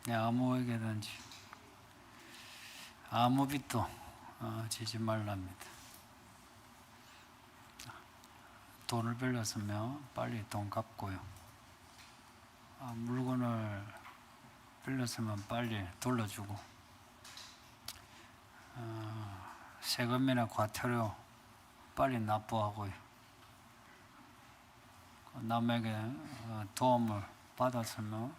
아무에게든지 아무 빚도 지지 말랍니다. 돈을 빌렸으면 빨리 돈 갚고요. 물건을 빌렸으면 빨리 돌려주고, 세금이나 과태료 빨리 납부하고요. 남에게 도움을 받았으면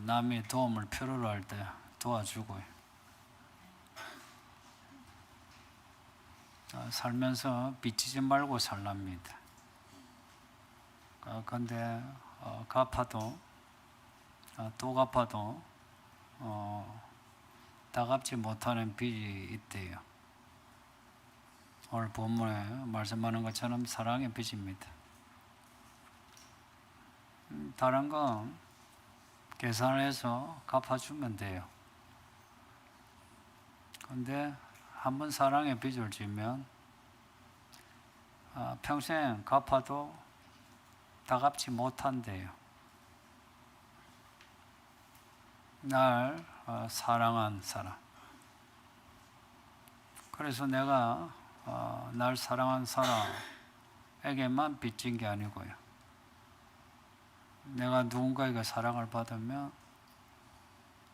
남이 도움을 필요로 할 때 도와주고요. 살면서 빚지지 말고 살랍니다. 근데 갚아도 또 갚아도 다 갚지 못하는 빚이 있대요. 오늘 본문에 말씀하는 것처럼 사랑의 빚입니다. 다른 건 계산해서 갚아주면 돼요. 근데 한번 사랑의 빚을 지면 평생 갚아도 다 갚지 못한대요. 날 사랑한 사람. 그래서 내가 날 사랑한 사람에게만 빚진 게 아니고요. 내가 누군가에게 사랑을 받으면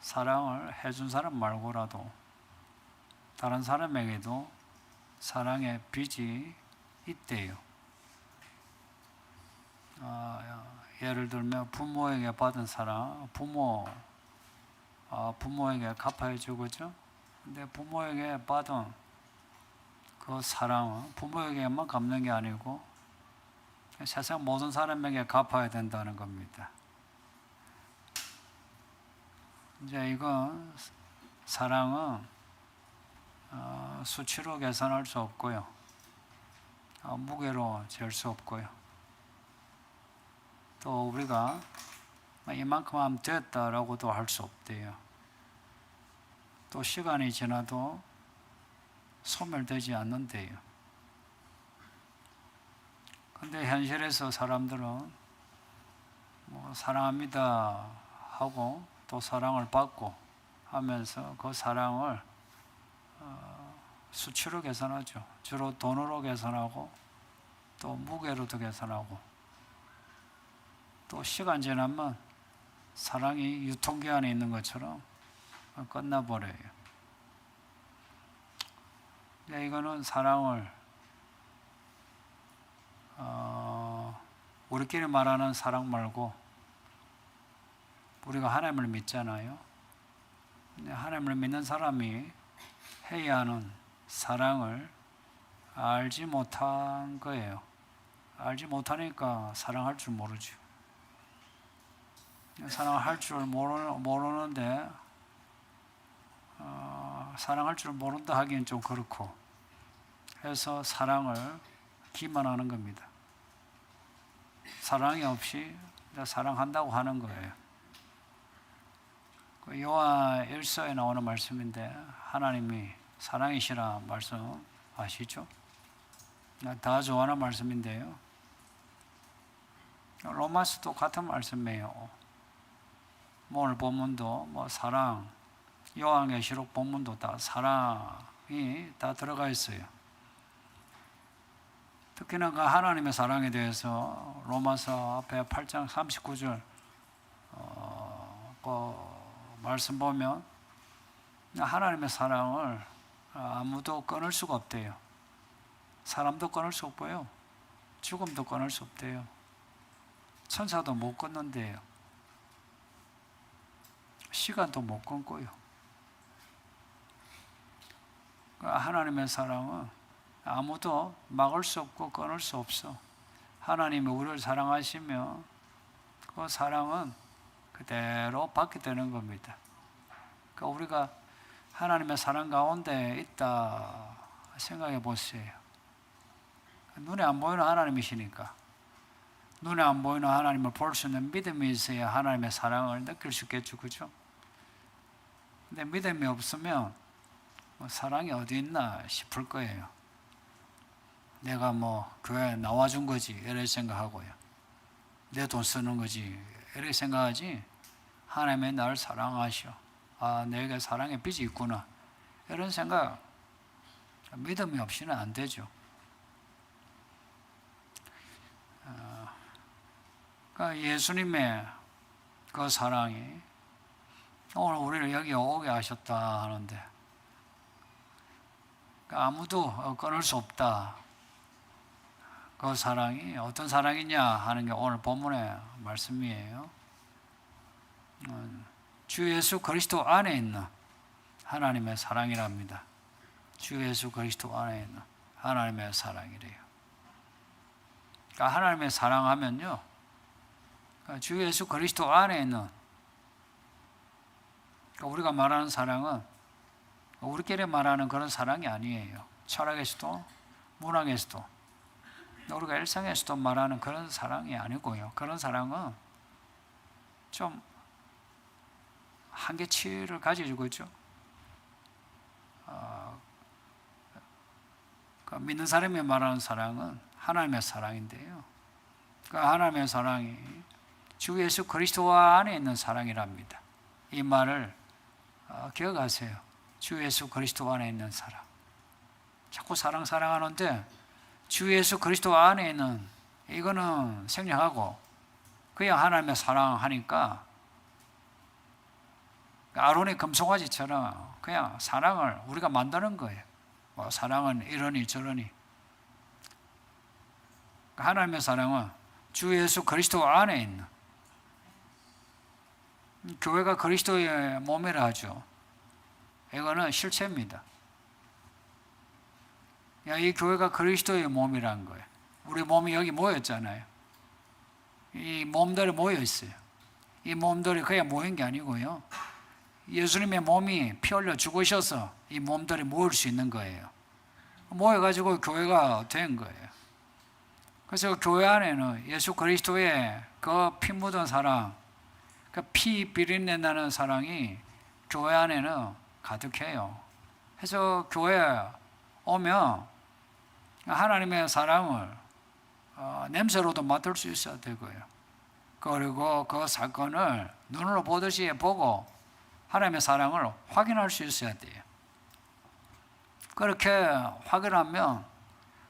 사랑을 해준 사람 말고라도 다른 사람에게도 사랑의 빚이 있대요. 예를 들면 부모에게 받은 사랑, 부모에게 갚아야죠, 그죠? 근데 부모에게 받은 그 사랑은 부모에게만 갚는 게 아니고 세상 모든 사람에게 갚아야 된다는 겁니다. 이제 이건 사랑은 수치로 계산할 수 없고요. 무게로 잴 수 없고요. 또 우리가 이만큼 하면 됐다라고도 할 수 없대요. 또 시간이 지나도 소멸되지 않는데요. 근데 현실에서 사람들은 사랑합니다 하고 또 사랑을 받고 하면서 그 사랑을 수치로 계산하죠. 주로 돈으로 계산하고 또 무게로도 계산하고 또 시간 지나면 사랑이 유통기한이 있는 것처럼 끝나버려요. 이거는 사랑을 우리끼리 말하는 사랑 말고 우리가 하나님을 믿잖아요. 하나님을 믿는 사람이 해야 하는 사랑을 알지 못한 거예요. 알지 못하니까 사랑할 줄 모르죠. 사랑할 줄 모르는데 사랑할 줄 모른다 하기엔 좀 그렇고 해서 사랑을 기만하는 겁니다. 사랑이 없이 사랑한다고 하는 거예요. 요한 1서에 나오는 말씀인데 하나님이 사랑이시라 말씀 아시죠? 다 좋아하는 말씀인데요. 로마서도 같은 말씀이에요. 오늘 본문도 사랑, 요한계시록 본문도 다 사랑이 다 들어가 있어요. 특히나 그 하나님의 사랑에 대해서 로마서 앞에 8장 39절 그 말씀 보면 하나님의 사랑을 아무도 끊을 수가 없대요. 사람도 끊을 수 없고요. 죽음도 끊을 수 없대요. 천사도 못 끊는데요. 시간도 못 끊고요. 하나님의 사랑은 아무도 막을 수 없고 끊을 수 없어. 하나님이 우리를 사랑하시면 그 사랑은 그대로 받게 되는 겁니다. 그러니까 우리가 하나님의 사랑 가운데 있다 생각해 보세요. 눈에 안 보이는 하나님이시니까 눈에 안 보이는 하나님을 볼 수 있는 믿음이 있어야 하나님의 사랑을 느낄 수 있겠죠, 그죠? 근데 믿음이 없으면 사랑이 어디 있나 싶을 거예요. 내가 교회에 나와준 거지 이렇게 생각하고요. 내 돈 쓰는 거지 이렇게 생각하지 하나님이 나를 사랑하셔. 내게 사랑의 빛이 있구나. 이런 생각, 믿음이 없이는 안 되죠. 그러니까 예수님의 그 사랑이 오늘 우리를 여기 오게 하셨다 하는데, 그러니까 아무도 끊을 수 없다. 그 사랑이 어떤 사랑이냐 하는 게 오늘 본문의 말씀이에요. 주 예수 그리스도 안에 있는 하나님의 사랑이랍니다. 주 예수 그리스도 안에 있는 하나님의 사랑이래요. 그러니까 하나님의 사랑하면요, 주 예수 그리스도 안에 있는, 그러니까 우리가 말하는 사랑은 우리끼리 말하는 그런 사랑이 아니에요. 철학에서도 문학에서도 우리가 일상에서도 말하는 그런 사랑이 아니고요. 그런 사랑은 좀 한계치를 가지고 있죠. 믿는 사람이 말하는 사랑은 하나님의 사랑인데요. 그 하나님의 사랑이 주 예수 그리스도 안에 있는 사랑이랍니다. 이 말을 기억하세요. 주 예수 그리스도 안에 있는 사랑. 자꾸 사랑하는데 주 예수 그리스도 안에 있는, 이거는 생략하고 그냥 하나님의 사랑하니까 아론의 금송아지처럼 그냥 사랑을 우리가 만드는 거예요. 사랑은 이러니 저러니. 하나님의 사랑은 주 예수 그리스도 안에 있는, 교회가 그리스도의 몸이라 하죠. 이거는 실체입니다. 이 교회가 그리스도의 몸이라는 거예요. 우리 몸이 여기 모였잖아요. 이 몸들이 모여 있어요. 이 몸들이 그냥 모인 게 아니고요. 예수님의 몸이 피 흘려 죽으셔서 이 몸들이 모일 수 있는 거예요. 모여가지고 교회가 된 거예요. 그래서 교회 안에는 예수 그리스도의 그 피 묻은 사랑, 그 피 비린내 나는 사랑이 교회 안에는 가득해요. 그래서 교회에 오면 하나님의 사랑을 냄새로도 맡을 수 있어야 되고요. 그리고 그 사건을 눈으로 보듯이 보고 하나님의 사랑을 확인할 수 있어야 돼요. 그렇게 확인하면,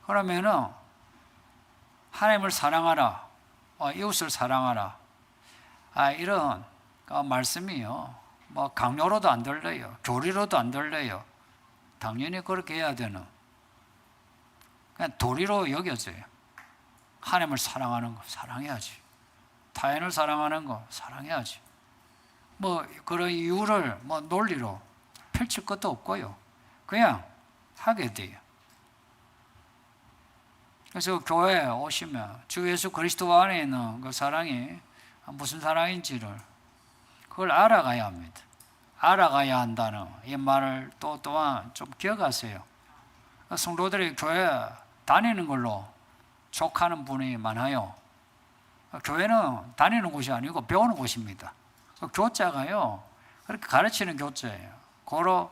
그러면은 하나님을 사랑하라, 이웃을 사랑하라, 이런 말씀이요, 강요로도 안 들려요. 교리로도 안 들려요. 당연히 그렇게 해야 되는, 그냥 도리로 여겨져요. 하나님을 사랑하는 거 사랑해야지. 타인을 사랑하는 거 사랑해야지. 그런 이유를 논리로 펼칠 것도 없고요. 그냥 하게 돼요. 그래서 교회에 오시면 주 예수 그리스도 안에 있는 그 사랑이 무슨 사랑인지를 그걸 알아가야 합니다. 알아가야 한다는 이 말을 또한 좀 기억하세요. 성도들이 교회 다니는 걸로 족하는 분이 많아요. 교회는 다니는 곳이 아니고 배우는 곳입니다. 교자가요, 그렇게 가르치는 교자예요. 고로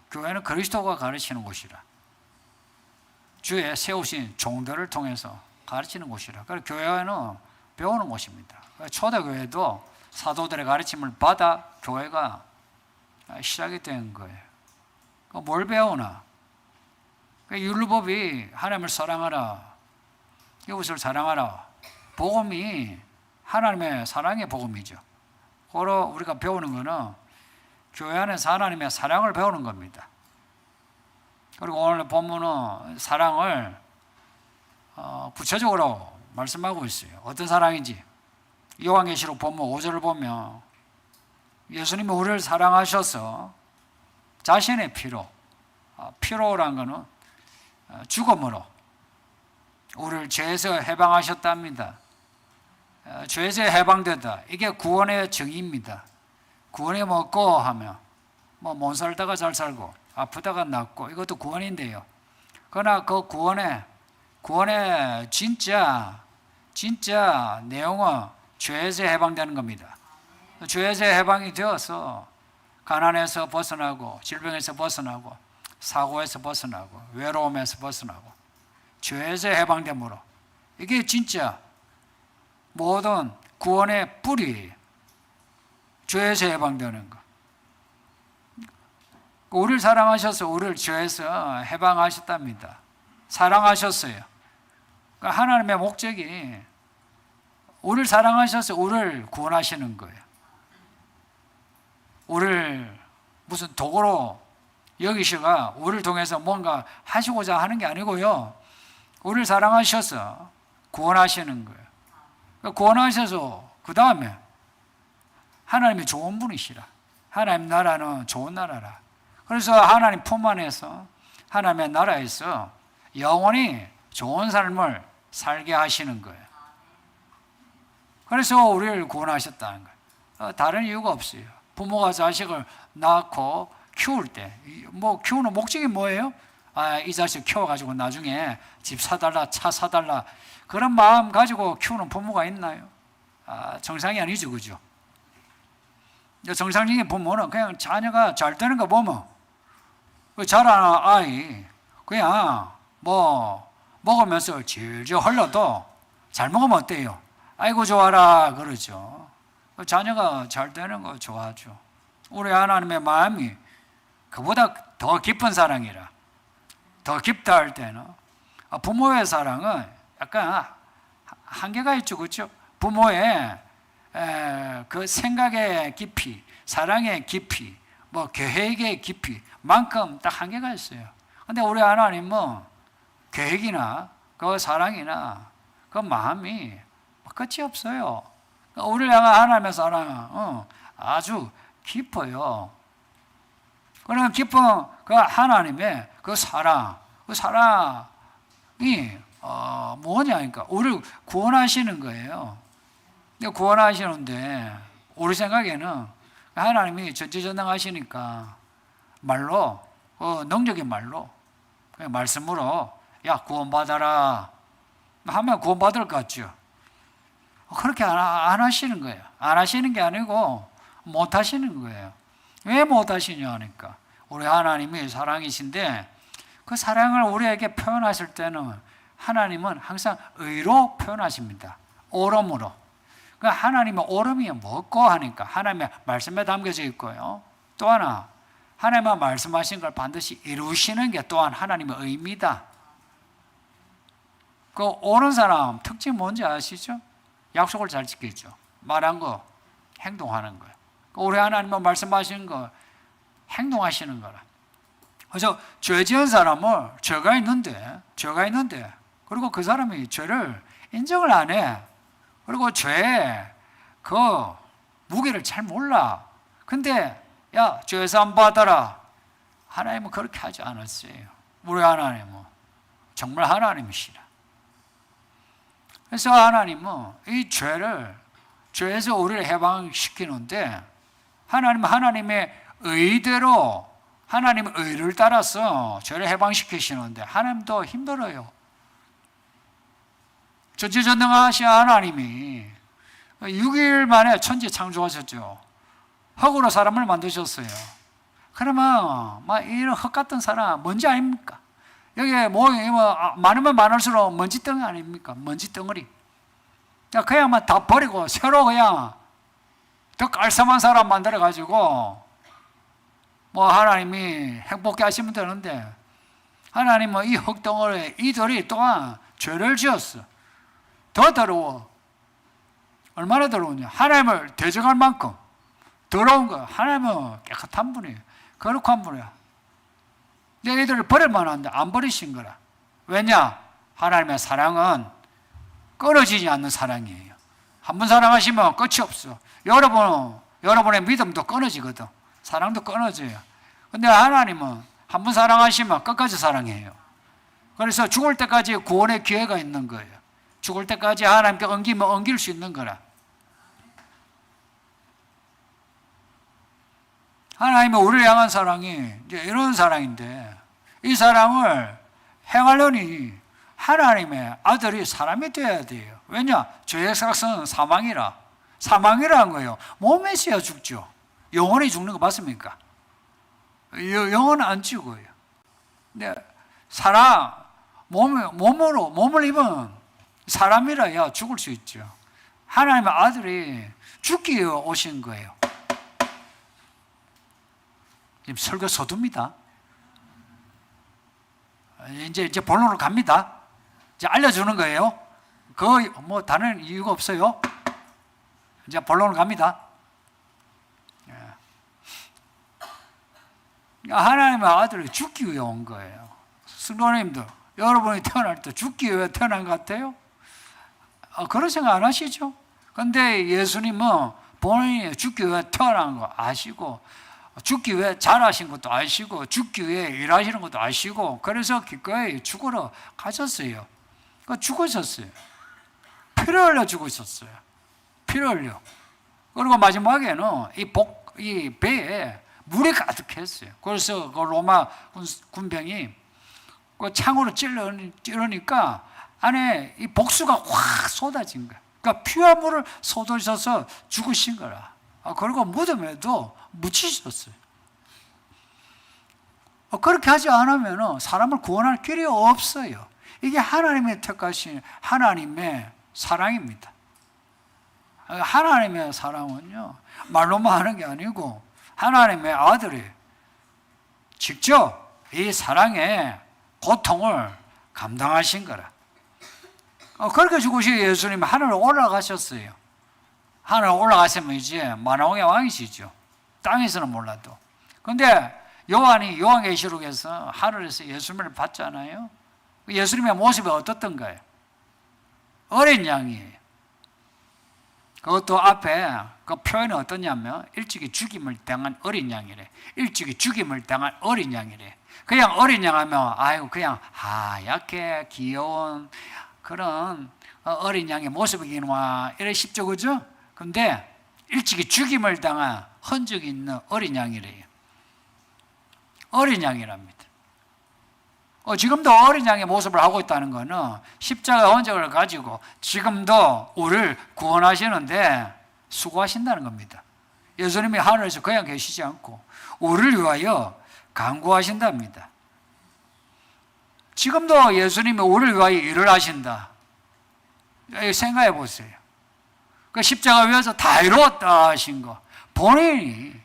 교회는 그리스도가 가르치는 곳이라, 주에 세우신 종들을 통해서 가르치는 곳이라. 그래서 교회는 배우는 곳입니다. 초대교회도 사도들의 가르침을 받아 교회가 시작이 된 거예요. 뭘 배우나? 율법이 하나님을 사랑하라, 이웃을 사랑하라, 복음이 하나님의 사랑의 복음이죠. 그로 우리가 배우는 거는 교회 안에서 하나님의 사랑을 배우는 겁니다. 그리고 오늘 본문은 사랑을 구체적으로 말씀하고 있어요. 어떤 사랑인지. 요한계시록 본문 5절을 보면 예수님이 우리를 사랑하셔서 자신의 피로, 피로란 것은 죽음으로 우리를 죄에서 해방하셨답니다. 죄에서 해방되다, 이게 구원의 정의입니다. 구원이 뭐고 하면 못 살다가 잘 살고 아프다가 낫고, 이것도 구원인데요. 그러나 그 구원의 진짜 내용은 죄에서 해방되는 겁니다. 죄에서 해방이 되어서 가난에서 벗어나고, 질병에서 벗어나고, 사고에서 벗어나고, 외로움에서 벗어나고, 죄에서 해방됨으로, 이게 진짜 모든 구원의 뿌리예요. 죄에서 해방되는 거. 우리를 사랑하셔서 우리를 죄에서 해방하셨답니다. 사랑하셨어요. 그러니까 하나님의 목적이 우리를 사랑하셔서 우리를 구원하시는 거예요. 우리를 무슨 도구로 여기시가 우리를 통해서 뭔가 하시고자 하는 게 아니고요. 우리를 사랑하셔서 구원하시는 거예요. 그러니까 구원하셔서 그 다음에 하나님이 좋은 분이시라. 하나님 나라는 좋은 나라라. 그래서 하나님 품 안에서 하나님의 나라에서 영원히 좋은 삶을 살게 하시는 거예요. 그래서 우리를 구원하셨다는 거예요. 다른 이유가 없어요. 부모가 자식을 낳고 키울 때, 뭐 키우는 목적이 뭐예요? 이 자식 키워가지고 나중에 집 사달라, 차 사달라, 그런 마음 가지고 키우는 부모가 있나요? 정상이 아니죠, 그죠? 정상적인 부모는 그냥 자녀가 잘 되는 거 보면, 자라는 아이, 그냥 뭐 먹으면서 질질 흘러도 잘 먹으면 어때요? 아이고 좋아라 그러죠. 자녀가 잘 되는 거 좋아하죠. 우리 하나님의 마음이 그보다 더 깊은 사랑이라. 더 깊다 할 때는 부모의 사랑은 약간 한계가 있죠, 그렇죠? 부모의 그 생각의 깊이, 사랑의 깊이, 뭐 계획의 깊이만큼 딱 한계가 있어요. 근데 우리 하나님은 계획이나 그 사랑이나 그 마음이 끝이 없어요. 우리를 향한 하나님의 사랑은 아주 깊어요. 그런 깊은 그 하나님의 그 사랑이 뭐냐니까 우리를 구원하시는 거예요. 구원하시는데 우리 생각에는 하나님이 전지전능하시니까 말로 능력의 말로 그냥 말씀으로 야 구원받아라 하면 구원받을 것 같죠. 그렇게 안 하시는 거예요. 안 하시는 게 아니고 못 하시는 거예요. 왜 못 하시냐 하니까 우리 하나님이 사랑이신데 그 사랑을 우리에게 표현하실 때는 하나님은 항상 의로 표현하십니다. 오름으로. 그러니까 하나님의 오름이 뭐고 하니까 하나님의 말씀에 담겨져 있고요. 또 하나 하나님의 말씀하신 걸 반드시 이루시는 게 또한 하나님의 의입니다. 그 옳은 사람 특징 뭔지 아시죠? 약속을 잘 지키죠. 말한 거 행동하는 거예요. 우리 하나님은 말씀하시는 거 행동하시는 거라. 그래서 죄 지은 사람을 죄가 있는데 그리고 그 사람이 죄를 인정을 안 해. 그리고 죄의 그 무게를 잘 몰라. 근데 야 죄산 받아라. 하나님은 그렇게 하지 않았어요. 우리 하나님은 정말 하나님이시라. 그래서 하나님은 이 죄에서 우리를 해방시키는데 하나님은 하나님의 의대로 하나님의 의를 따라서 죄를 해방시키시는데 하나님도 힘들어요. 전지전능하신 하나님이 6일 만에 천지 창조하셨죠. 흙으로 사람을 만드셨어요. 그러면 막 이런 흙 같은 사람 먼지 아닙니까? 여기에 많으면 많을수록 먼지 덩어리 아닙니까? 먼지 덩어리. 그냥만 다 버리고 새로 그냥 더 깔끔한 사람 만들어가지고 뭐 하나님이 행복해 하시면 되는데 하나님은 이 흙덩어리 이들이 또한 죄를 지었어. 더 더러워. 얼마나 더러우냐. 하나님을 대적할 만큼 더러운 거. 하나님은 깨끗한 분이에요. 거룩한 분이야. 근데 이들을 버릴 만한데 안 버리신 거라. 왜냐? 하나님의 사랑은 끊어지지 않는 사랑이에요. 한 번 사랑하시면 끝이 없어. 여러분의 믿음도 끊어지거든. 사랑도 끊어져요. 근데 하나님은 한 번 사랑하시면 끝까지 사랑해요. 그래서 죽을 때까지 구원의 기회가 있는 거예요. 죽을 때까지 하나님께 엉기면 엉길 수 있는 거라. 하나님의 우리를 향한 사랑이 이제 이런 사랑인데 이 사랑을 행하려니 하나님의 아들이 사람이 되어야 돼요. 왜냐? 죄의 삭은 사망이라. 사망이라는 거예요. 몸에 있어야 죽죠. 영혼이 죽는 거 맞습니까? 영혼은 안 죽어요. 근데 사람, 몸을 입은 사람이라야 죽을 수 있죠. 하나님의 아들이 죽기 위해 오신 거예요. 지금 설교 서두입니다. 이제 본론으로 갑니다. 이제 알려주는 거예요. 거의 뭐 다른 이유가 없어요. 이제 본론으로 갑니다. 하나님의 아들이 죽기 위해 온 거예요. 성도님들, 여러분이 태어날 때 죽기 위해 태어난 것 같아요? 그런 생각 안 하시죠? 근데 예수님은 본인이 죽기 위해 태어난 거 아시고, 죽기 위해 잘하신 것도 아시고, 죽기 위해 일하시는 것도 아시고, 그래서 기꺼이 죽으러 가셨어요. 죽으셨어요. 피를 흘려 죽으셨어요. 피를 흘려. 그리고 마지막에는 이 배에 물이 가득했어요. 그래서 그 로마 군병이 그 창으로 찌르니까 안에 이 복수가 확 쏟아진 거야. 그러니까 피와 물을 쏟으셔서 죽으신 거라. 그리고 무덤에도 묻히셨어요. 그렇게 하지 않으면 사람을 구원할 길이 없어요. 이게 하나님의 택하신 하나님의 사랑입니다. 하나님의 사랑은요, 말로만 하는 게 아니고 하나님의 아들이 직접 이 사랑의 고통을 감당하신 거라. 그렇게 죽으신 예수님이 하늘로 올라가셨어요. 하늘 올라가시면 이제 만왕의 왕이시죠. 땅에서는 몰라도. 근데 요한이 요한계시록에서 하늘에서 예수님을 봤잖아요. 예수님의 모습이 어떻던가요? 어린 양이에요. 그것도 앞에 그 표현이 어떠냐면 일찍이 죽임을 당한 어린 양이래. 일찍이 죽임을 당한 어린 양이래. 그냥 어린 양 하면 아이고 그냥 하얗게 귀여운 그런 어린 양의 모습이구나 이래 싶죠, 그죠? 근데 일찍이 죽임을 당한 흔적이 있는 어린 양이래요. 어린 양이랍니다. 지금도 어린 양의 모습을 하고 있다는 것은 십자가 언적을 가지고 지금도 우리를 구원하시는데 수고하신다는 겁니다. 예수님이 하늘에서 그냥 계시지 않고 우리를 위하여 간구하신답니다. 지금도 예수님이 우리를 위하여 일을 하신다. 생각해 보세요. 그 십자가 위에서 다 이루었다 하신 거. 본인이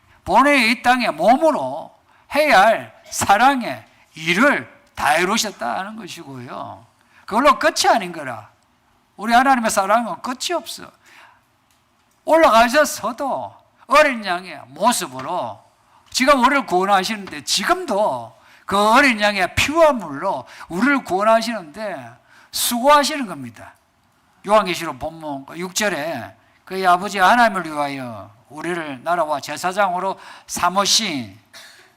이 땅에 몸으로 해야 할 사랑의 일을 다 이루셨다는 것이고요. 그걸로 끝이 아닌 거라. 우리 하나님의 사랑은 끝이 없어. 올라가셨어도 어린 양의 모습으로 지금 우리를 구원하시는데 지금도 그 어린 양의 피와 물로 우리를 구원하시는데 수고하시는 겁니다. 요한계시록 본문 6절에 그의 아버지 하나님을 위하여 우리를 나라와 제사장으로 삼으신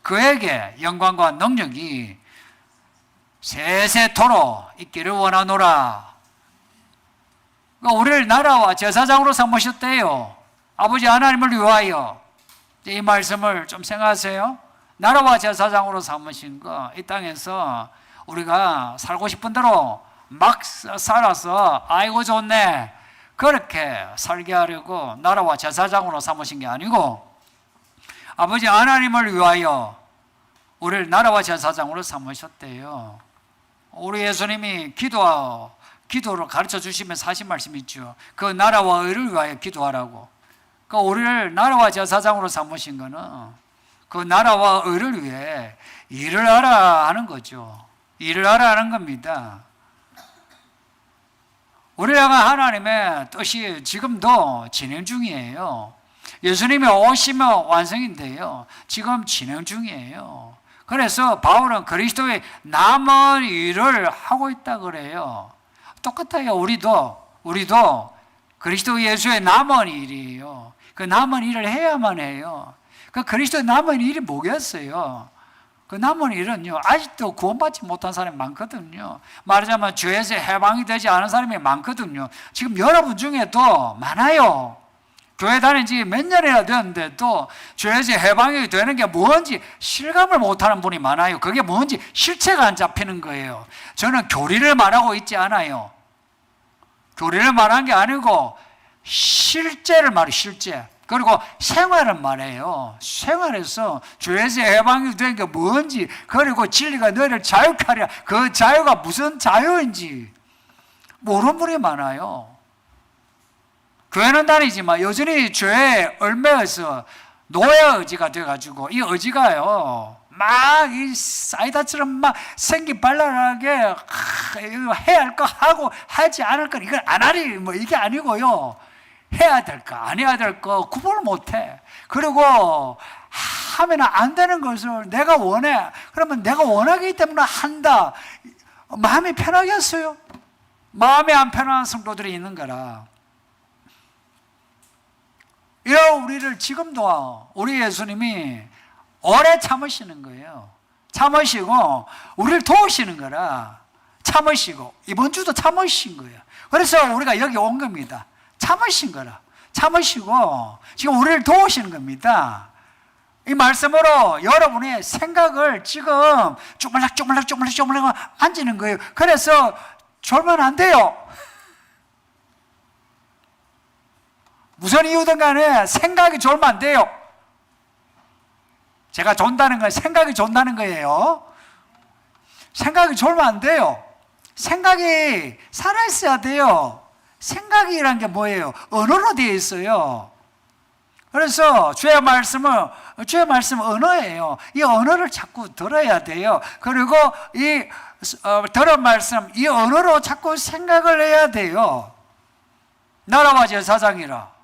그에게 영광과 능력이 세세토록 있기를 원하노라. 그러니까 우리를 나라와 제사장으로 삼으셨대요. 아버지 하나님을 위하여. 이 말씀을 좀 생각하세요. 나라와 제사장으로 삼으신 거, 이 땅에서 우리가 살고 싶은 대로 막 살아서 아이고 좋네 그렇게 살게 하려고 나라와 제사장으로 삼으신 게 아니고 아버지 하나님을 위하여 우리를 나라와 제사장으로 삼으셨대요. 우리 예수님이 기도를 가르쳐 주시면서 하신 말씀이 있죠. 그 나라와 의를 위하여 기도하라고. 그러니까 우리를 나라와 제사장으로 삼으신 거는 그 나라와 의를 위해 일을 하라 하는 거죠. 일을 하라 하는 겁니다. 우리가 하나님의 뜻이 지금도 진행 중이에요. 예수님이 오시면 완성인데요. 지금 진행 중이에요. 그래서 바울은 그리스도의 남은 일을 하고 있다 그래요. 똑같아요. 우리도 그리스도 예수의 남은 일이에요. 그 남은 일을 해야만 해요. 그 그리스도의 남은 일이 뭐겠어요? 그 남은 일은요, 아직도 구원받지 못한 사람이 많거든요. 말하자면 죄에서 해방이 되지 않은 사람이 많거든요. 지금 여러분 중에도 많아요. 교회 다닌 지 몇 년이나 되었는데도 죄에서 해방이 되는 게 뭔지 실감을 못하는 분이 많아요. 그게 뭔지 실체가 안 잡히는 거예요. 저는 교리를 말하고 있지 않아요. 교리를 말한 게 아니고 실제를 말해요. 실제. 그리고 생활을 말해요. 생활에서 죄에서 해방이 된 게 뭔지, 그리고 진리가 너희를 자유케 하리라. 그 자유가 무슨 자유인지 모르는 분이 많아요. 교회는 다니지만 여전히 죄에 얽매여서 노예 의지가 돼가지고 이 의지가요 막 이 사이다처럼 막 생기발랄하게 해야 할 거 하고 하지 않을 거 이건 안 하리 뭐 이게 아니고요. 해야 될 거 안 해야 될 거 구분을 못해. 그리고 하면 안 되는 것을 내가 원해. 그러면 내가 원하기 때문에 한다. 마음이 편하겠어요? 마음이 안 편한 성도들이 있는 거라. 이런 우리를 지금도 우리 예수님이 오래 참으시는 거예요. 참으시고 우리를 도우시는 거라. 참으시고 이번 주도 참으신 거예요. 그래서 우리가 여기 온 겁니다. 참으신 거라. 참으시고 지금 우리를 도우시는 겁니다. 이 말씀으로 여러분의 생각을 지금 쪼물락 앉는 거예요. 그래서 졸면 안 돼요. 무슨 이유든 간에 생각이 졸면 안 돼요. 제가 존다는 건 생각이 존다는 거예요. 생각이 졸면 안 돼요. 생각이 살아있어야 돼요. 생각이란 게 뭐예요? 언어로 되어 있어요. 그래서 주의 말씀은 언어예요. 이 언어를 자꾸 들어야 돼요. 그리고 이 들은 말씀, 이 언어로 자꾸 생각을 해야 돼요. 나라와 제사장이라.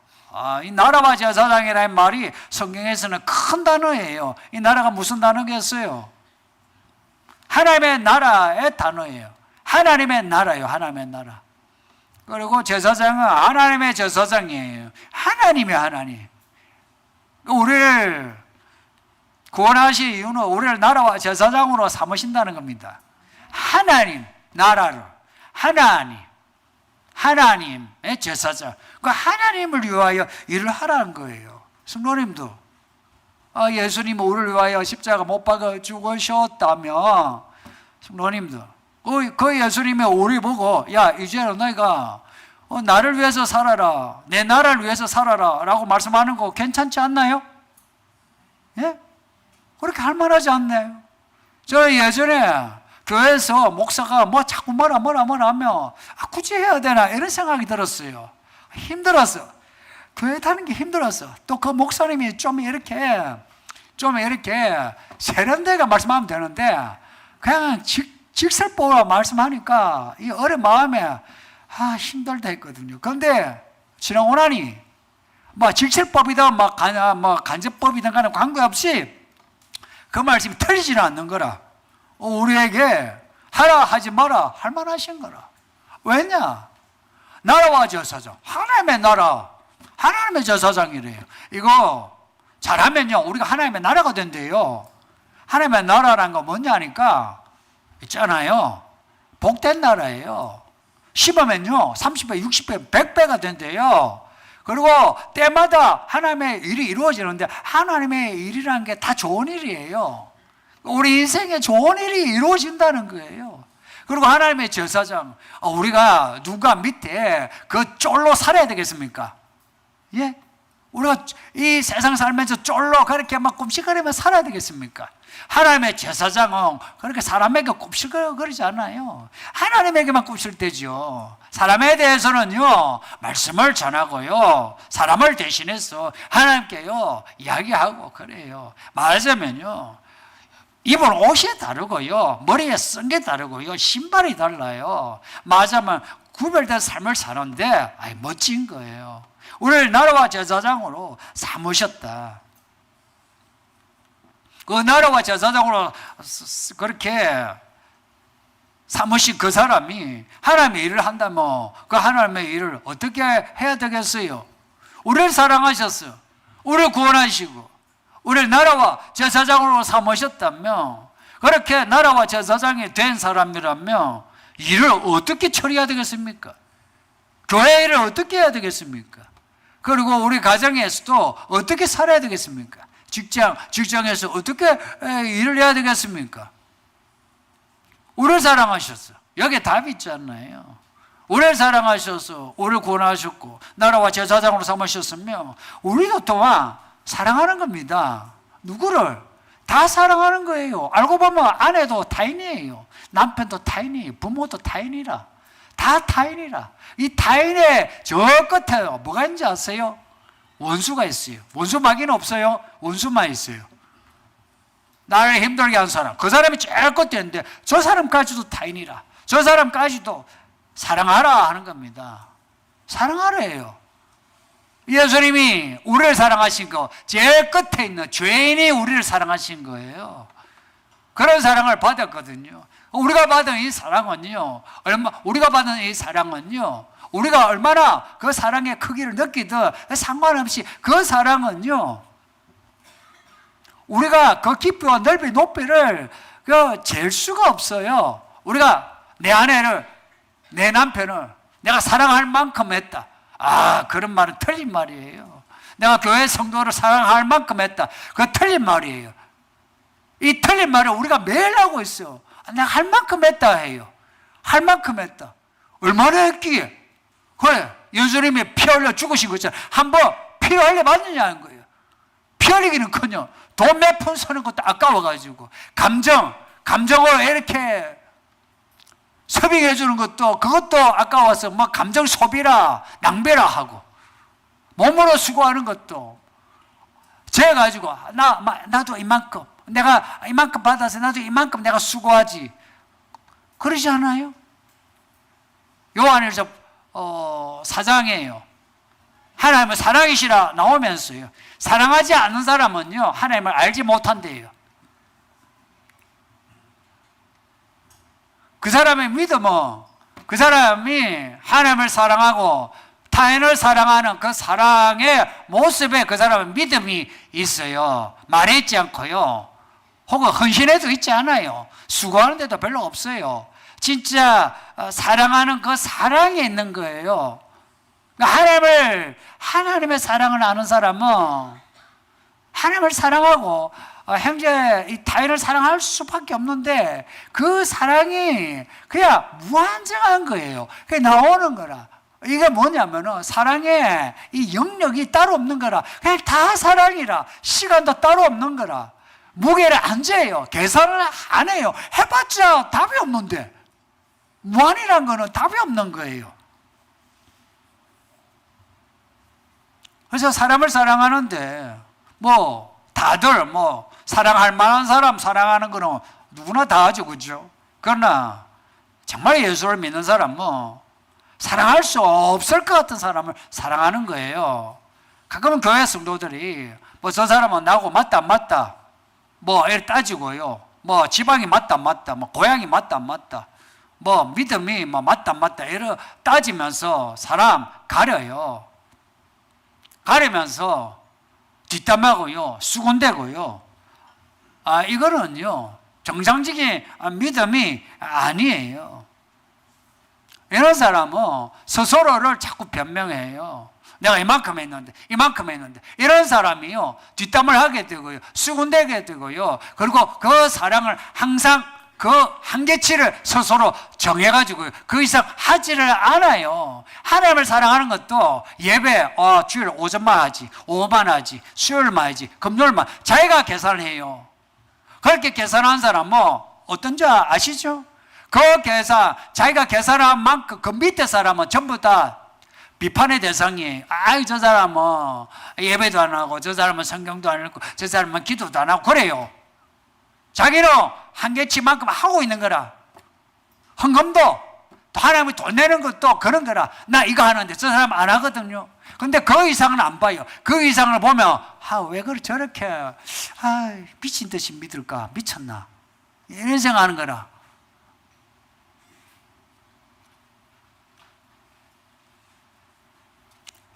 이 나라와 제사장이라는 말이 성경에서는 큰 단어예요. 이 나라가 무슨 단어겠어요? 하나님의 나라의 단어예요. 하나님의 나라예요. 하나님의 나라. 그리고 제사장은 하나님의 제사장이에요. 하나님이 하나님. 우리를 구원하신 이유는 우리를 나라와 제사장으로 삼으신다는 겁니다. 하나님 나라를 하나님의 제사장. 그 하나님을 위하여 일을 하라는 거예요. 성도님도 예수님은 우리를 위하여 십자가 못 박아 죽으셨다면 성도님도 그 예수님이 우리 보고 야 이제는 너희가 나를 위해서 살아라, 내 나라를 위해서 살아라 라고 말씀하는 거 괜찮지 않나요? 예? 그렇게 할 만하지 않나요? 저 예전에 교회에서 목사가 뭐 자꾸 뭐라 하면 굳이 해야 되나 이런 생각이 들었어요. 힘들었어. 교회 다니는 게 힘들었어. 또 그 목사님이 좀 이렇게 세련되게 말씀하면 되는데 그냥 직설법으로 말씀하니까 이 어린 마음에 힘들다 했거든요. 그런데 지나고 나니 직설법이든 간접법이든 간에 관계없이 그 말씀이 틀리지는 않는 거라. 우리에게 하라 하지 마라 할 만하신 거라. 왜냐? 나라와 제사장, 하나님의 나라, 하나님의 제사장이래요. 이거 잘하면요 우리가 하나님의 나라가 된대요. 하나님의 나라라는 거 뭐냐니까 있잖아요, 복된 나라예요. 심으면요 30배, 60배, 100배가 된대요. 그리고 때마다 하나님의 일이 이루어지는데 하나님의 일이라는 게 다 좋은 일이에요. 우리 인생에 좋은 일이 이루어진다는 거예요. 그리고 하나님의 제사장, 우리가 누가 밑에 그 쫄로 살아야 되겠습니까? 예? 우리가 이 세상 살면서 쫄로 그렇게 막 꼼식거리며 살아야 되겠습니까? 하나님의 제사장은 그렇게 사람에게 꼼식거리지 않아요. 하나님에게만 꼼식대죠. 사람에 대해서는요 말씀을 전하고요 사람을 대신해서 하나님께요 이야기하고 그래요. 말하자면요 입은 옷이 다르고요 머리에 쓴 게 다르고요 신발이 달라요. 말하자면 구별된 삶을 사는데 멋진 거예요. 우리를 나라와 제사장으로 삼으셨다. 그 나라와 제사장으로 그렇게 삼으신 그 사람이 하나님의 일을 한다면 그 하나님의 일을 어떻게 해야 되겠어요? 우리를 사랑하셨어요. 우리를 구원하시고 우리를 나라와 제사장으로 삼으셨다면 그렇게 나라와 제사장이 된 사람이라면 일을 어떻게 처리해야 되겠습니까? 교회 일을 어떻게 해야 되겠습니까? 그리고 우리 가정에서도 어떻게 살아야 되겠습니까? 직장에서 어떻게 일을 해야 되겠습니까? 우리를 사랑하셨어. 여기에 답이 있지 않나요? 우리를 사랑하셔서 우리를 구원하셨고 나라와 제사장으로 삼으셨으면 우리도 또한 사랑하는 겁니다. 누구를? 다 사랑하는 거예요. 알고 보면 아내도 타인이에요. 남편도 타인이에요. 부모도 타인이라. 다 타인이라. 이 타인의 저 끝에 뭐가 있는지 아세요? 원수가 있어요. 원수 마귀는 없어요. 원수만 있어요. 나를 힘들게 한 사람, 그 사람이 제일 것대는데 저 사람까지도 타인이라, 저 사람까지도 사랑하라 하는 겁니다. 사랑하래요. 예수님이 우리를 사랑하신 거, 제일 끝에 있는 죄인이 우리를 사랑하신 거예요. 그런 사랑을 받았거든요. 우리가 받은 이 사랑은요, 우리가 받은 이 사랑은요, 우리가 얼마나 그 사랑의 크기를 느끼든 상관없이 그 사랑은요, 우리가 그 깊이와 넓이, 높이를 잴 수가 없어요. 우리가 내 아내를, 내 남편을 내가 사랑할 만큼 했다. 그런 말은 틀린 말이에요. 내가 교회 성도를 사랑할 만큼 했다. 그거 틀린 말이에요. 이 틀린 말을 우리가 매일 하고 있어요. 내가 할 만큼 했다 해요. 할 만큼 했다. 얼마나 했기에? 그래, 예수님이 피 흘려 죽으신 것처럼 한번 피 흘려 맞느냐는 거예요. 피 흘리기는커녕 돈 몇 푼 쓰는 것도 아까워가지고 감정으로 이렇게 소비해 주는 것도 그것도 아까워서 뭐 감정 소비라 낭비라 하고, 몸으로 수고하는 것도 재 가지고 나도 이만큼, 내가 이만큼 받아서 나도 이만큼 내가 수고하지, 그러지 않아요? 요한일서 4장이에요. 하나님은 사랑이시라 나오면서요, 사랑하지 않는 사람은요 하나님을 알지 못한대요. 그 사람의 믿음은, 그 사람이 하나님을 사랑하고 타인을 사랑하는 그 사랑의 모습에 그 사람은 믿음이 있어요. 말에 있지 않고요, 혹은 헌신에도 있지 않아요. 수고하는 데도 별로 없어요. 진짜 사랑하는 그 사랑에 있는 거예요. 하나님의 사랑을 아는 사람은 하나님을 사랑하고 형제 이 타인을 사랑할 수밖에 없는데, 그 사랑이 그냥 무한정한 거예요. 그게 나오는 거라. 이게 뭐냐면은 사랑에 이 영역이 따로 없는 거라. 그냥 다 사랑이라. 시간도 따로 없는 거라. 무게를 안 재요. 계산을 안 해요. 해봤자 답이 없는데, 무한이란 거는 답이 없는 거예요. 그래서 사람을 사랑하는데 다들 사랑할 만한 사람 사랑하는 거는 누구나 다 하죠, 그죠? 그러나 정말 예수를 믿는 사람은 사랑할 수 없을 것 같은 사람을 사랑하는 거예요. 가끔은 교회 성도들이 저 사람은 나하고 맞다 안 맞다 이렇게 따지고요, 지방이 맞다 안 맞다, 고향이 맞다 안 맞다, 믿음이 맞다 안 맞다 이렇게 따지면서 사람 가려요. 가리면서 뒷담하고요, 수군대고요. 이거는요 정상적인 믿음이 아니에요. 이런 사람은 스스로를 자꾸 변명해요. 내가 이만큼 했는데 이런 사람이요 뒷담을 하게 되고요, 수군대게 되고요, 그리고 그 사랑을 항상 그 한계치를 스스로 정해가지고 그 이상 하지를 않아요. 하나님을 사랑하는 것도 예배, 주일 오전만 하지, 오후만 하지, 수요일만 하지, 금요일만 자기가 계산해요. 그렇게 계산한 사람은 어떤 줄 아시죠? 그 계산, 자기가 계산한 만큼 그 밑에 사람은 전부 다 비판의 대상이에요. 저 사람은 예배도 안 하고, 저 사람은 성경도 안 읽고, 저 사람은 기도도 안 하고 그래요. 자기는 한계치만큼 하고 있는 거라. 헌금도 또 하나님이 돈 내는 것도 그런 거라. 나 이거 하는데 저 사람 안 하거든요. 근데 그 이상은 안 봐요. 그 이상을 보면 왜 저렇게 미친 듯이 믿을까? 미쳤나? 이런 생각하는 거라.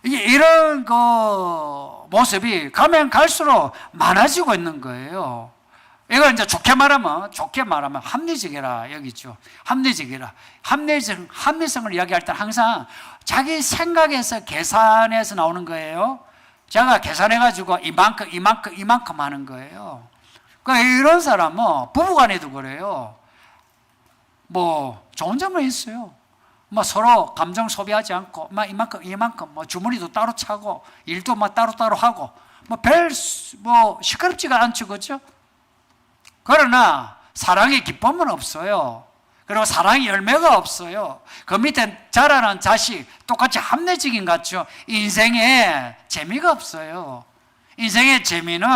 이런 모습이 가면 갈수록 많아지고 있는 거예요. 이걸 이제 좋게 말하면 합리적이라 여기죠. 합리성을 이야기할 때 항상 자기 생각에서 계산해서 나오는 거예요. 제가 계산해가지고 이만큼 하는 거예요. 그러니까 이런 사람은 부부간에도 그래요. 좋은 점은 있어요. 서로 감정 소비하지 않고 이만큼 주머니도 따로 차고 일도 따로 하고 시끄럽지가 않죠, 그렇죠? 그러나 사랑의 기쁨은 없어요. 그리고 사랑의 열매가 없어요. 그 밑에 자라는 자식 똑같이 합리적인 것 같죠. 인생에 재미가 없어요. 인생의 재미는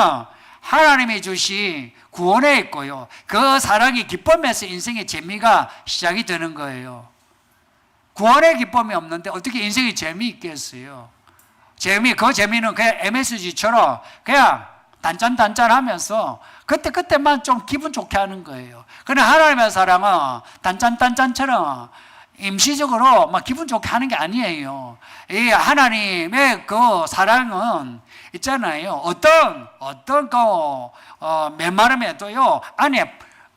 하나님이 주신 구원에 있고요. 그 사랑의 기쁨에서 인생의 재미가 시작이 되는 거예요. 구원의 기쁨이 없는데 어떻게 인생의 재미있겠어요? 그 재미는 그냥 MSG처럼 그냥 단짠단짠 하면서 그때만 좀 기분 좋게 하는 거예요. 그러나 하나님의 사랑은 단짠단짠처럼 임시적으로 막 기분 좋게 하는 게 아니에요. 이 하나님의 그 사랑은 있잖아요. 어떤 메마름에도요,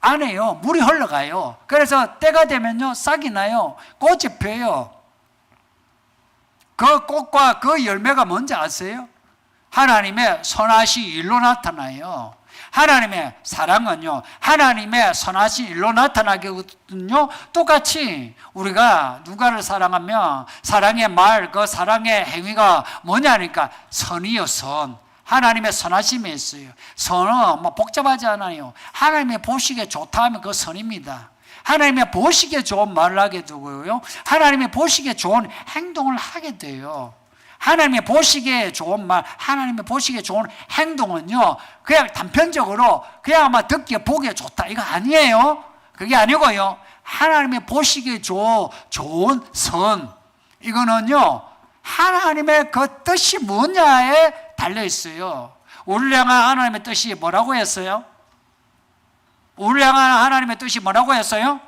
안에요, 물이 흘러가요. 그래서 때가 되면요, 싹이 나요. 꽃이 펴요. 그 꽃과 그 열매가 뭔지 아세요? 하나님의 선하신 일로 나타나요. 하나님의 사랑은요, 하나님의 선하신 일로 나타나거든요. 똑같이 우리가 누가를 사랑하면 사랑의 말, 그 사랑의 행위가 뭐냐니까 선이요, 선. 하나님의 선하심이 있어요. 선은 뭐 복잡하지 않아요. 하나님의 보시기에 좋다 하면 그 선입니다. 하나님의 보시기에 좋은 말을 하게 되고요, 하나님의 보시기에 좋은 행동을 하게 돼요. 하나님의 보시기에 좋은 말, 하나님의 보시기에 좋은 행동은요, 그냥 단편적으로 그냥 아마 듣기에 보기에 좋다 이거 아니에요. 그게 아니고요, 하나님의 보시기에 좋은 선, 이거는요 하나님의 그 뜻이 뭐냐에 달려 있어요. 우리를 향한 하나님의 뜻이 뭐라고 했어요? 우리를 향한 하나님의 뜻이 뭐라고 했어요?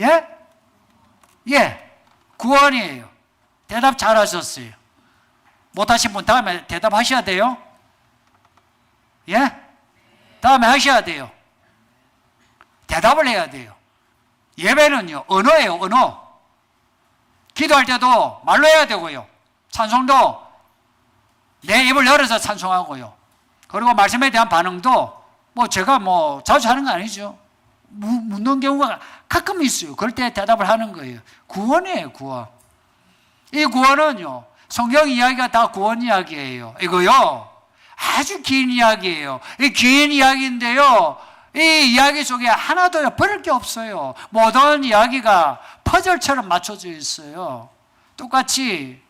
예? 구원이에요. 대답 잘하셨어요. 못하신 분 다음에 대답하셔야 돼요. 예? 다음에 하셔야 돼요. 대답을 해야 돼요. 예배는요, 언어예요, 언어. 기도할 때도 말로 해야 되고요. 찬송도 내 입을 열어서 찬송하고요. 그리고 말씀에 대한 반응도 제가 자주 하는 거 아니죠. 묻는 경우가 가끔 있어요. 그럴 때 대답을 하는 거예요. 구원이에요, 구원. 이 구원은요, 성경 이야기가 다 구원 이야기예요. 이거요, 아주 긴 이야기예요. 이 긴 이야기인데요, 이 이야기 속에 하나도 버릴 게 없어요. 모든 이야기가 퍼즐처럼 맞춰져 있어요. 똑같이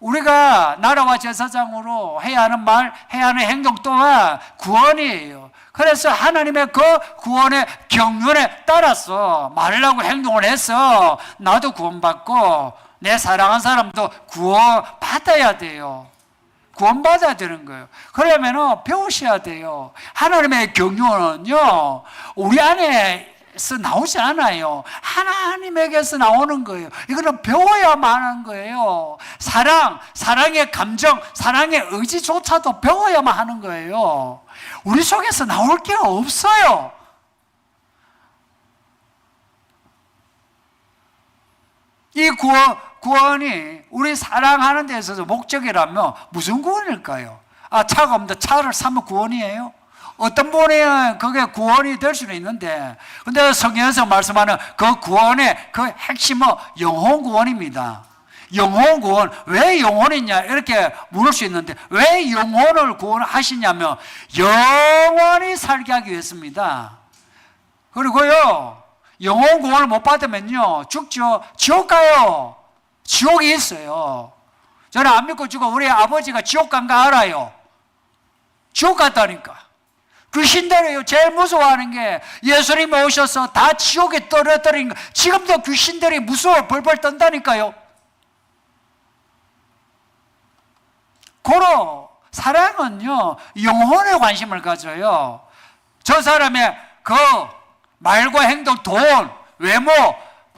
우리가 나라와 제사장으로 해야 하는 말, 해야 하는 행동 또한 구원이에요. 그래서 하나님의 그 구원의 경륜에 따라서 말을 하고 행동을 해서 나도 구원받고 내 사랑한 사람도 구원받아야 돼요. 구원받아야 되는 거예요. 그러면 배우셔야 돼요. 하나님의 경륜은요, 우리 안에서 나오지 않아요. 하나님에게서 나오는 거예요. 이거는 배워야만 하는 거예요. 사랑의 감정, 사랑의 의지조차도 배워야만 하는 거예요. 우리 속에서 나올 게 없어요. 이 구원이 우리 사랑하는 데 있어서 목적이라면 무슨 구원일까요? 차가 없는데 차를 사면 구원이에요? 어떤 분이 그게 구원이 될 수는 있는데, 근데 성경에서 말씀하는 그 구원의 그 핵심은 영혼 구원입니다. 영혼 구원, 왜 영혼이냐 이렇게 물을 수 있는데, 왜 영혼을 구원하시냐면 영원히 살게 하기 위해서입니다. 그리고요, 영혼 구원을 못 받으면요 죽죠. 지옥 가요. 지옥이 있어요. 저는 안 믿고 죽어. 우리 아버지가 지옥 간 거 알아요. 지옥 갔다니까. 귀신들이요, 제일 무서워하는 게 예수님이 오셔서 다 지옥에 떨어뜨린 거. 지금도 귀신들이 무서워 벌벌 떤다니까요. 고로 사랑은요, 영혼에 관심을 가져요. 저 사람의 그 말과 행동, 돈, 외모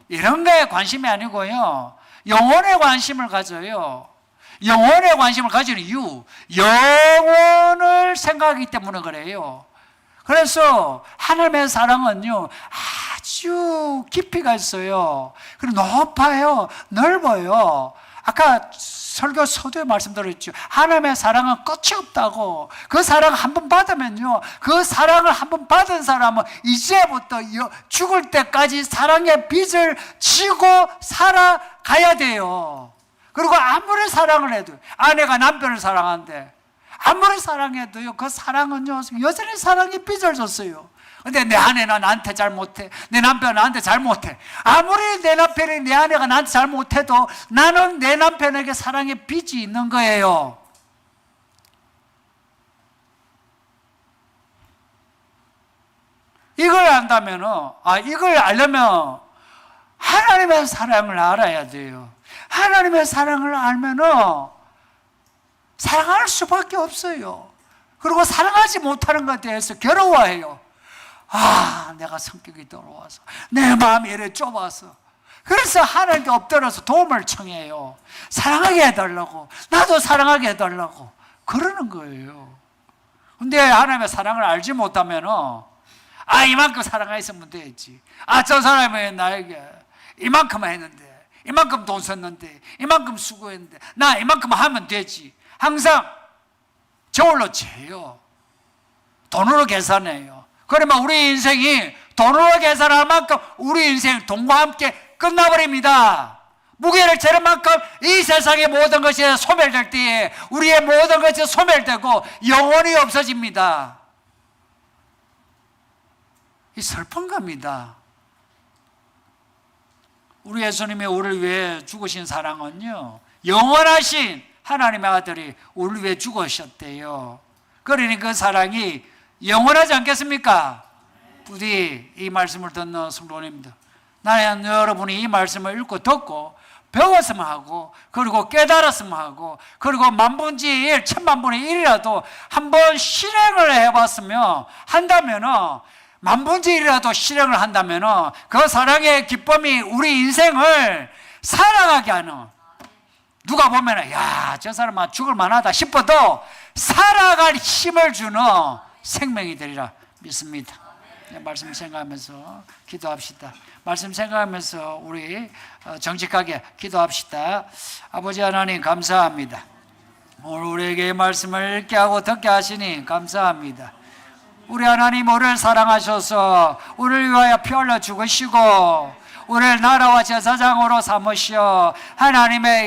이런 거에 관심이 아니고요, 영혼에 관심을 가져요. 영혼에 관심을 가지는 이유, 영혼을 생각하기 때문에 그래요. 그래서 하나님의 사랑은요 아주 깊이가 있어요. 그리고 높아요, 넓어요. 아까 설교 서두에 말씀드렸죠. 하나님의 사랑은 끝이 없다고. 그 사랑 한번 받으면요, 그 사랑을 한번 받은 사람은 이제부터 죽을 때까지 사랑의 빚을 지고 살아가야 돼요. 그리고 아무리 사랑을 해도, 아내가 남편을 사랑하는데 아무리 사랑해도요, 그 사랑은요, 여전히 사랑이 삐져졌어요. 근데 내 아내는 나한테 잘 못해. 내 남편은 나한테 잘 못해. 아무리 내 남편이 내 아내가 나한테 잘 못해도 나는 내 남편에게 사랑의 빚이 있는 거예요. 이걸 안다면은, 이걸 알려면 하나님의 사랑을 알아야 돼요. 하나님의 사랑을 알면은 사랑할 수밖에 없어요. 그리고 사랑하지 못하는 것에 대해서 괴로워해요. 내가 성격이 더러워서, 내 마음이 이래 좁아서. 그래서 하나님께 엎드려서 도움을 청해요. 사랑하게 해달라고, 나도 사랑하게 해달라고 그러는 거예요. 근데 하나님의 사랑을 알지 못하면은 이만큼 사랑했으면 되지. 저 사람이 나에게 이만큼 했는데, 이만큼 돈 썼는데, 이만큼 수고했는데 나 이만큼 하면 되지. 항상 저울로 재요. 돈으로 계산해요. 그러면 우리 인생이 돈으로 계산할 만큼 우리 인생 돈과 함께 끝나버립니다. 무게를 재는 만큼 이 세상의 모든 것이 소멸될 때에 우리의 모든 것이 소멸되고 영원히 없어집니다. 이 슬픈 겁니다. 우리 예수님이 우리를 위해 죽으신 사랑은요, 영원하신 하나님의 아들이 우리를 위해 죽으셨대요. 그러니 그 사랑이 영원하지 않겠습니까? 부디 이 말씀을 듣는 성도님들, 나는 여러분이 이 말씀을 읽고 듣고 배웠으면 하고, 그리고 깨달았으면 하고, 그리고 만분의 1, 천만분의 1이라도 한번 실행을 해봤으면 한다면은, 만분의 1이라도 실행을 한다면은 그 사랑의 기쁨이 우리 인생을 살아가게 하는, 누가 보면은 저 사람은 죽을 만하다 싶어도 살아갈 힘을 주는 생명이 되리라 믿습니다. 말씀 생각하면서 기도합시다. 말씀 생각하면서 우리 정직하게 기도합시다. 아버지 하나님 감사합니다. 오늘 우리에게 이 말씀을 읽게 하고 듣게 하시니 감사합니다. 우리 하나님, 우리를 사랑하셔서 우리를 위하여 피 흘려 죽으시고 우리를 나라와 제사장으로 삼으시어 하나님의